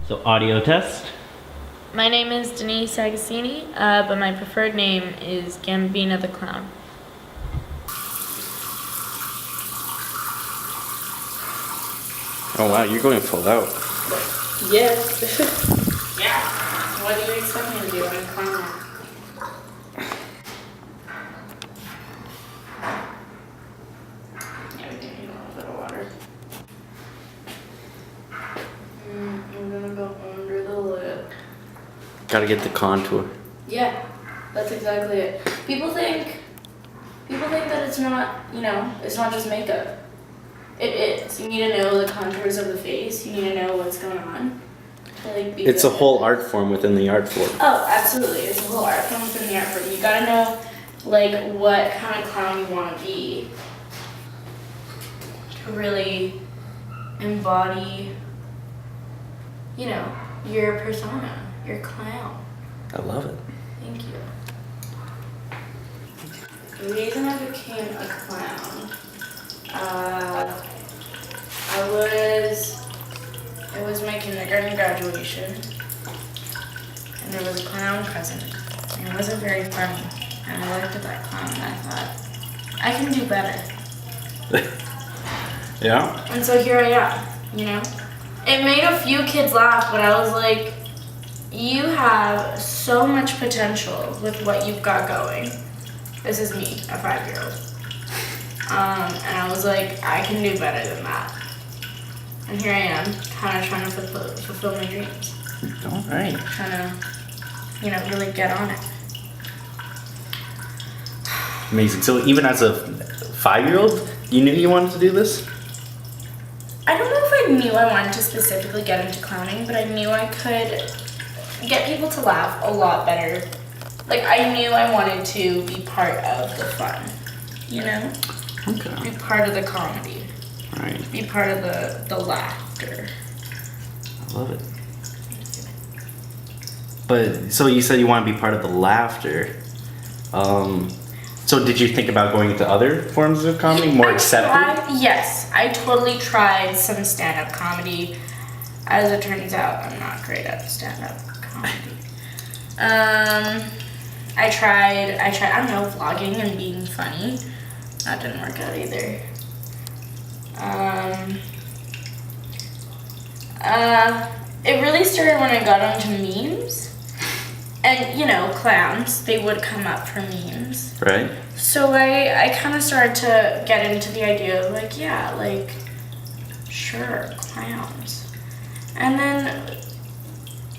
So audio test. My name is Denise Agassini, but my preferred name is Gambina the Clown. Oh wow, you're going full out. Yes. Yeah. What do you expect me to do? I'm a clown now. Yeah, we do need a little bit of water. I'm gonna go under the lip. Gotta get the contour. Yeah, that's exactly it. People think that it's not, it's not just makeup. It is. You need to know the contours of the face. You need to know what's going on. Be It's a good. whole art form within the art form. Oh, absolutely. It's a whole art form within the art form. You gotta know, what kind of clown you want to be to really embody, your persona, your clown. I love it. Thank you. The reason I became a clown, it was my kindergarten graduation, and there was a clown present, and it wasn't very funny, and I looked at that clown and I thought, I can do better. Yeah? And so here I am, It made a few kids laugh, but I was like, you have so much potential with what you've got going. This is me, a 5-year-old. And I was like, I can do better than that. And here I am, kind of trying to fulfill my dreams. All right. Trying to, really get on it. Amazing. So even as a 5-year-old, you knew you wanted to do this? I don't know if I knew I wanted to specifically get into clowning, but I knew I could get people to laugh a lot better. I knew I wanted to be part of the fun, Okay. Be part of the comedy. Right. Be part of the laughter. I love it. But so you said you want to be part of the laughter. So did you think about going into other forms of comedy, more accepted? Yes, I totally tried some stand-up comedy. As it turns out, I'm not great at stand-up comedy. I tried, I don't know, vlogging and being funny. That didn't work out either. It really started when I got onto memes. And, clowns, they would come up for memes. Right. So I kind of started to get into the idea of sure, clowns. And then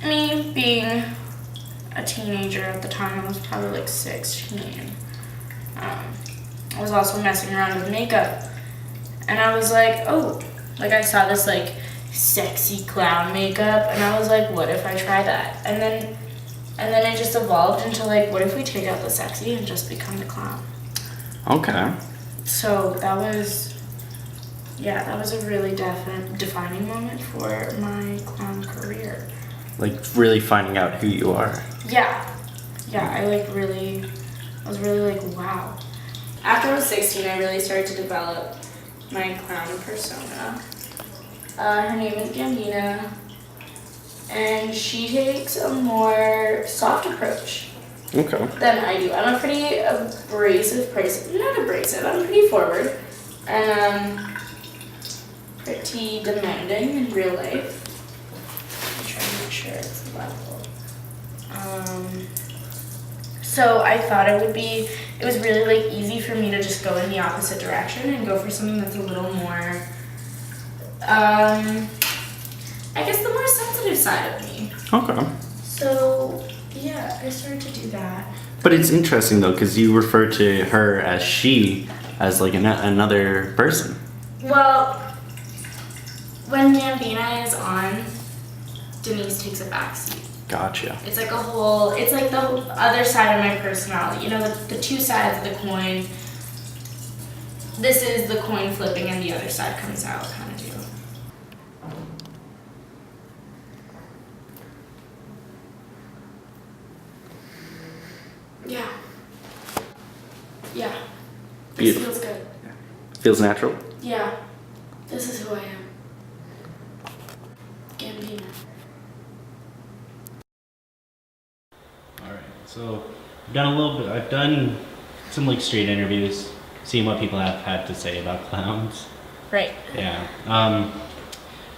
me being a teenager at the time, I was probably 16. I was also messing around with makeup. And I was like, oh, I saw this sexy clown makeup, and I was like, what if I try that? And then it just evolved into what if we take out the sexy and just become the clown? Okay. So that was a really defining moment for my clown career. Really finding out who you are. Yeah, I was really wow. After I was 16, I really started to develop my clown persona. Her name is Gambina, and she takes a more soft approach Okay. than I do. I'm a pretty abrasive person. Not abrasive, I'm pretty forward. And pretty demanding in real life. I'm trying to make sure it's level. So I thought it was really easy for me to just go in the opposite direction and go for something that's a little more, I guess the more sensitive side of me. Okay. So, yeah, I started to do that. But it's interesting though, because you refer to her as she, as another person. Well, when Gambina is on, Denise takes a backseat. Gotcha. It's the other side of my personality. The two sides of the coin. This is the coin flipping and the other side comes out kind of deal. Yeah. Yeah. This Beautiful. feels good. Feels natural? Yeah. This is who I am. Gambina. So I've done some like street interviews, seeing what people have had to say about clowns. Right. Yeah.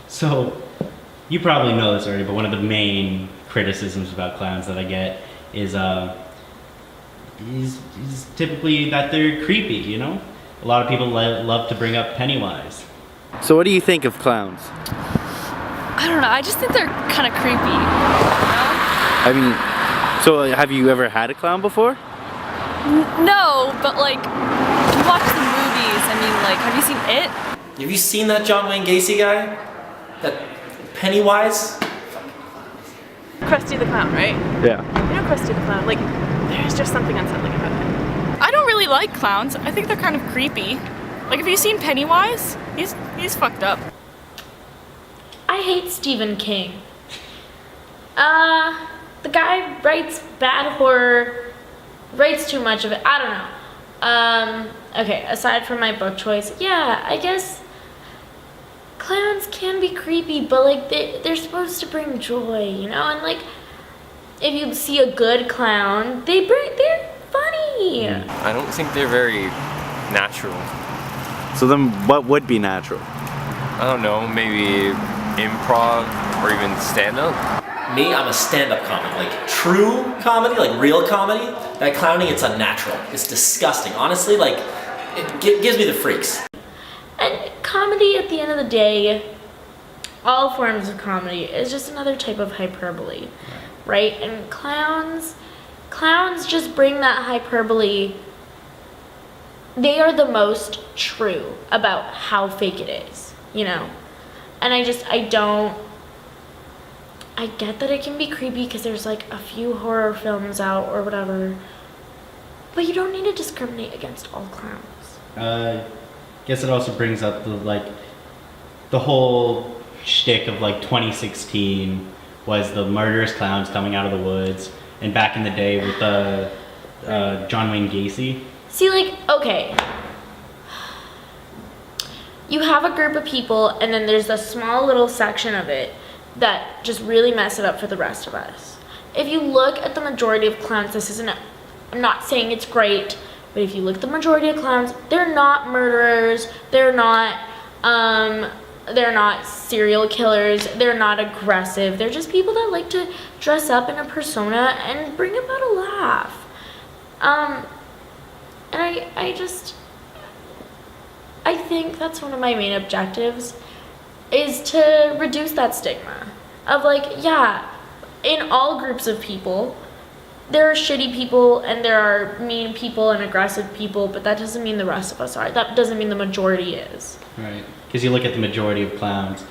So you probably know this already, but one of the main criticisms about clowns that I get is typically that they're creepy, you know? A lot of people love to bring up Pennywise. So what do you think of clowns? I don't know. I just think they're kind of creepy. I mean, so have you ever had a clown before? No, but like, you watch the movies. I mean, like, have you seen It? Have you seen that John Wayne Gacy guy? That Pennywise? Krusty the Clown, right? Yeah. You know Krusty the Clown, like, there's just something unsettling about him. I don't really like clowns. I think they're kind of creepy. Like, have you seen Pennywise? He's fucked up. I hate Stephen King. The guy writes bad horror, writes too much of it. I don't know. Okay, aside from my book choice, yeah, I guess clowns can be creepy, but like they're supposed to bring joy, you know? And like if you see a good clown, they're funny. I don't think they're very natural. So then what would be natural? I don't know, maybe improv or even stand-up. Me, I'm a stand-up comic. Like true comedy, like real comedy. That clowning, it's unnatural. It's disgusting. Honestly, like it gives me the freaks. And comedy, at the end of the day, all forms of comedy is just another type of hyperbole, right? And clowns just bring that hyperbole. They are the most true about how fake it is, you know? And I get that it can be creepy because there's like a few horror films out or whatever, but you don't need to discriminate against all clowns. Guess it also brings up the whole shtick of like 2016 was the murderous clowns coming out of the woods, and back in the day with the John Wayne Gacy. See, like, okay, you have a group of people and then there's a small little section of it that just really mess it up for the rest of us. If you look at the majority of clowns, I'm not saying it's great, but if you look at the majority of clowns, they're not murderers, they're not serial killers, they're not aggressive, they're just people that like to dress up in a persona and bring about a laugh. And I think that's one of my main objectives, is to reduce that stigma of like, yeah, in all groups of people, there are shitty people and there are mean people and aggressive people, but that doesn't mean the rest of us are. That doesn't mean the majority is. Right. Because you look at the majority of clowns,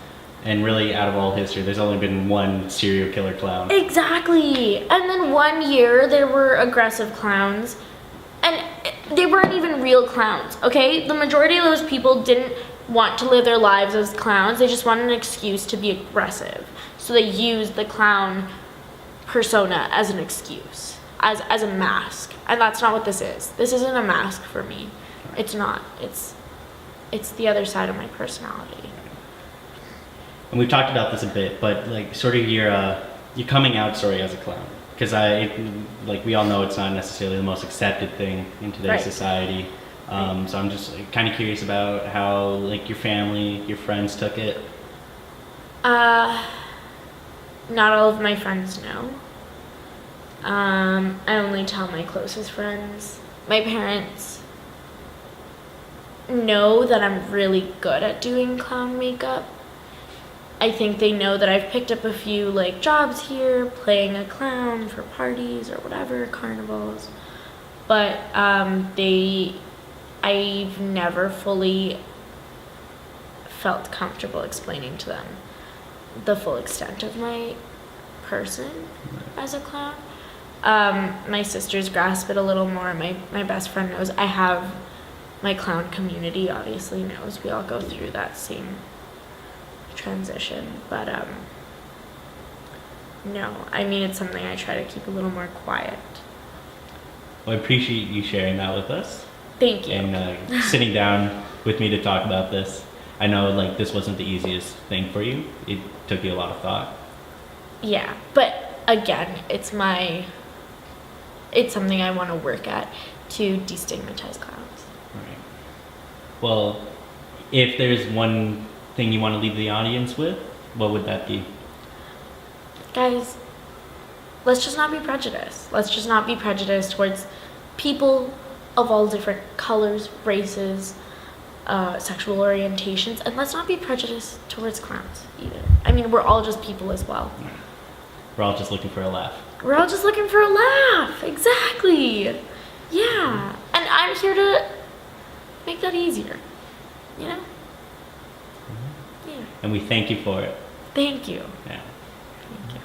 and really out of all history, there's only been one serial killer clown. Exactly. And then one year there were aggressive clowns, and they weren't even real clowns, okay? The majority of those people didn't want to live their lives as clowns. They just wanted an excuse to be aggressive. So they used the clown persona as an excuse, as a mask. And that's not what this is. This isn't a mask for me. It's not. It's the other side of my personality. And we've talked about this a bit, but like sort of your coming out story as a clown. Because like we all know it's not necessarily the most accepted thing in today's society. So I'm just kind of curious about how like your family, your friends took it. Not all of my friends know. I only tell my closest friends. My parents know that I'm really good at doing clown makeup. I think they know that I've picked up a few like jobs here, playing a clown for parties or whatever, carnivals. But I've never fully felt comfortable explaining to them the full extent of my person as a clown. My sisters grasp it a little more. My best friend knows. I have my clown community obviously knows. We all go through that same transition, but no, I mean, it's something I try to keep a little more quiet. Well, I appreciate you sharing that with us. Thank you. And sitting down with me to talk about this. I know like this wasn't the easiest thing for you. It took you a lot of thought. Yeah, but again, it's my it's something I want to work at to destigmatize clowns. Right. Well, if there's one thing you want to leave the audience with, what would that be? Guys, let's just not be prejudiced. Let's just not be prejudiced towards people of all different colors, races, sexual orientations, and let's not be prejudiced towards clowns either. I mean, we're all just people as well. We're all just looking for a laugh. We're all just looking for a laugh. Exactly. Yeah. And I'm here to make that easier. You know? Yeah. And we thank you for it. Thank you. Yeah. Thank you.